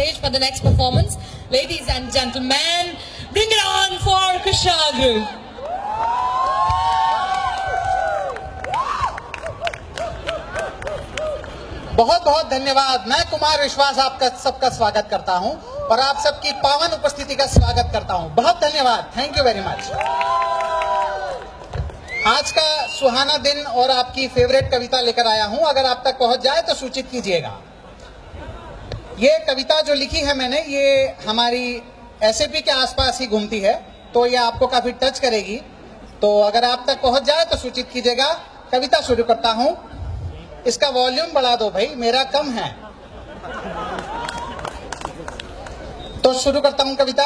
stage for the next performance. Ladies and gentlemen, bring it on for Kushagra. बहुत बहुत धन्यवाद। मैं कुमार विश्वास आपका सबका स्वागत करता हूं और आप सबकी पावन उपस्थिति का स्वागत करता हूं। बहुत धन्यवाद, थैंक यू वेरी मच। आज का सुहाना दिन और आपकी फेवरेट कविता लेकर आया हूं। अगर आप तक पहुंच जाए तो सूचित कीजिएगा। ये कविता जो लिखी है मैंने, ये हमारी एसएपी के आसपास ही घूमती है, तो ये आपको काफी टच करेगी। तो अगर आप तक पहुंच जाए तो सूचित कीजिएगा। कविता शुरू करता हूं। इसका वॉल्यूम बढ़ा दो भाई, मेरा कम है। तो शुरू करता हूं कविता।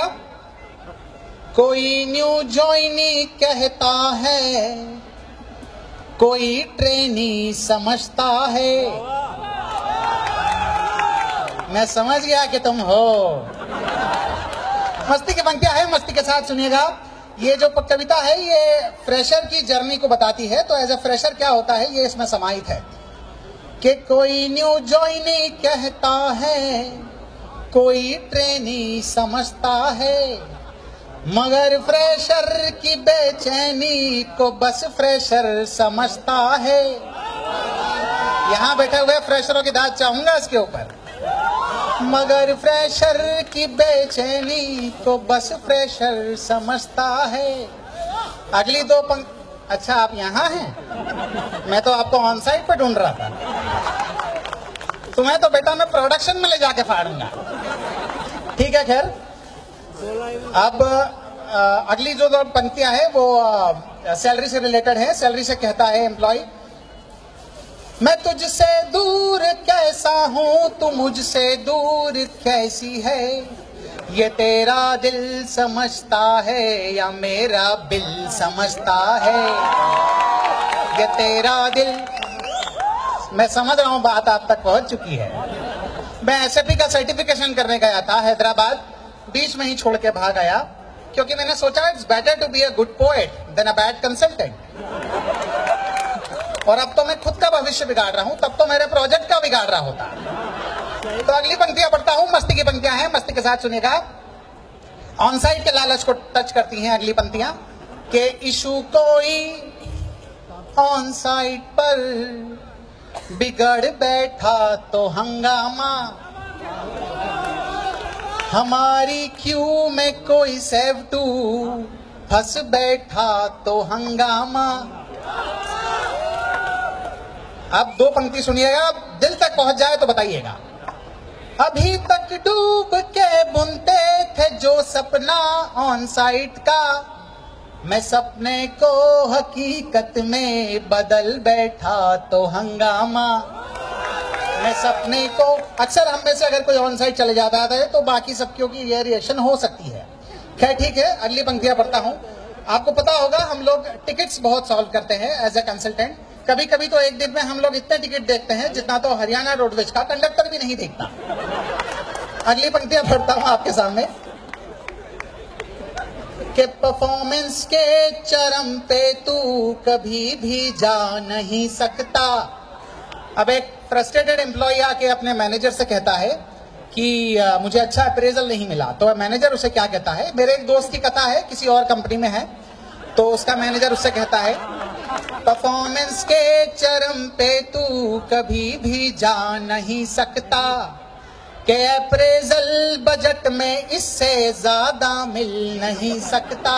कोई न्यू जॉइनी कहता है, कोई ट्रेनी समझता है। मैं समझ गया कि तुम हो। मस्ती की पंक्तियां है, मस्ती के साथ सुनिएगा। ये जो कविता है ये फ्रेशर की जर्नी को बताती है। तो एज ए फ्रेशर क्या होता है ये इसमें समाहित है कि कोई न्यू जॉइनी कहता है, कोई ट्रेनी समझता है, मगर फ्रेशर की बेचैनी को बस फ्रेशर समझता है। यहां बैठे हुए फ्रेशरों की दाद चाहूंगा इसके ऊपर। मगर फ्रेशर की बेचैनी को बस फ्रेशर समझता है। अगली दो पंक्ति। अच्छा, आप यहाँ हैं? मैं तो आपको ऑन साइड पे ढूंढ रहा था। तुम्हें तो बेटा मैं प्रोडक्शन में ले जाके फाड़ूंगा। ठीक है, खैर। अब अगली जो दो पंक्तियां हैं वो सैलरी से रिलेटेड है। सैलरी से कहता है एम्प्लॉय, मैं तुझसे दूर कैसा हूं, तू मुझसे दूर कैसी है। ये तेरा दिल समझता है या मेरा बिल समझता है। ये तेरा दिल। मैं समझ रहा हूं बात आप तक पहुंच चुकी है। मैं एसएपी का सर्टिफिकेशन करने गया था हैदराबाद, बीच में ही छोड़ के भाग आया क्योंकि मैंने सोचा it's better to be a good poet than a bad consultant. और अब तो मैं खुद का भविष्य बिगाड़ रहा हूं, तब तो मेरे प्रोजेक्ट का बिगाड़ रहा होता। तो अगली पंक्तियां पढ़ता हूं। मस्ती की पंक्तियां हैं, मस्ती के साथ सुनिएगा। ऑन साइड के लालच को टच करती हैं अगली पंक्तियां कि इशू कोई ऑन साइड पर बिगड़ बैठा तो हंगामा, हमारी क्यू में कोई सेव टू फंस बैठा तो हंगामा। अब दो पंक्ति सुनिएगा, दिल तक पहुंच जाए तो बताइएगा। अभी तक डूब के बुनते थे जो सपना ऑन साइट का, मैं सपने को हकीकत में बदल बैठा तो हंगामा। मैं सपने को, अक्सर हम में से अगर कोई ऑन साइट चले जाता है तो बाकी सबकी की ये रिएक्शन हो सकती है। खैर ठीक है, अगली पंक्तियां पढ़ता हूं। आपको पता होगा हम लोग टिकट्स बहुत सॉल्व करते हैं एज ए कंसल्टेंट। कभी कभी तो एक दिन में हम लोग इतने टिकट देखते हैं जितना तो हरियाणा रोडवेज का कंडक्टर भी नहीं देखता। अगली पंक्तियां पढ़ता हूं आपके सामने कि परफॉर्मेंस के चरम पे तू कभी भी जा नहीं सकता। अब एक फ्रस्ट्रेटेड एम्प्लॉय आके अपने मैनेजर से कहता है कि मुझे अच्छा अप्रेजल नहीं मिला। तो मैनेजर उसे क्या कहता है, मेरे एक दोस्त की कथा है, किसी और कंपनी में है, तो उसका मैनेजर उससे कहता है परफॉर्मेंस के चरम पे तू कभी भी जा नहीं सकता, के अप्रेजल बजट में इससे ज्यादा मिल नहीं सकता।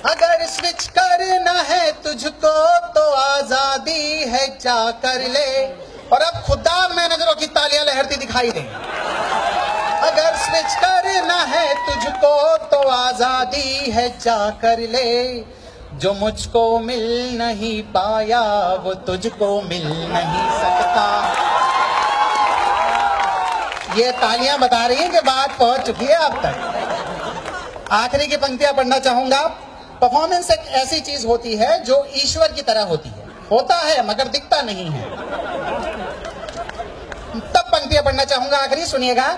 अगर स्विच करना है तुझको तो आजादी है, जा कर ले। और अब खुदा मैनेजरों की तालियां लहरती दिखाई दे। अगर स्विच करना है तुझको तो आजादी है, जा कर ले। जो मुझको मिल नहीं पाया वो तुझको मिल नहीं सकता। ये तालियां बता रही हैं कि बात पहुंच चुकी है आप तक। आखिरी की पंक्तियां पढ़ना चाहूंगा। परफॉर्मेंस एक ऐसी चीज होती है जो ईश्वर की तरह होती है, होता है मगर दिखता नहीं है। तब पंक्तियां पढ़ना चाहूंगा आखिरी, सुनिएगा।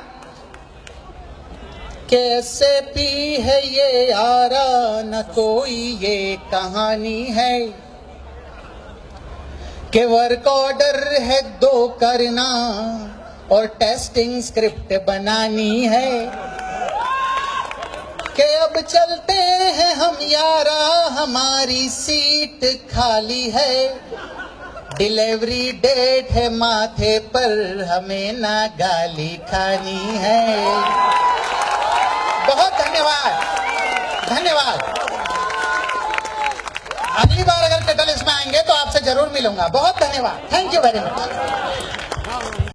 कैसे पी है ये यारा न कोई ये कहानी है, कि वर्क ऑर्डर है दो करना और टेस्टिंग स्क्रिप्ट बनानी है कि अब चलते हैं हम यारा, हमारी सीट खाली है, डिलीवरी डेट है माथे पर, हमें ना गाली खानी है। बहुत धन्यवाद, धन्यवाद। अगली बार अगर कैटलिस्ट में आएंगे तो आपसे जरूर मिलूंगा। बहुत धन्यवाद, थैंक यू वेरी मच।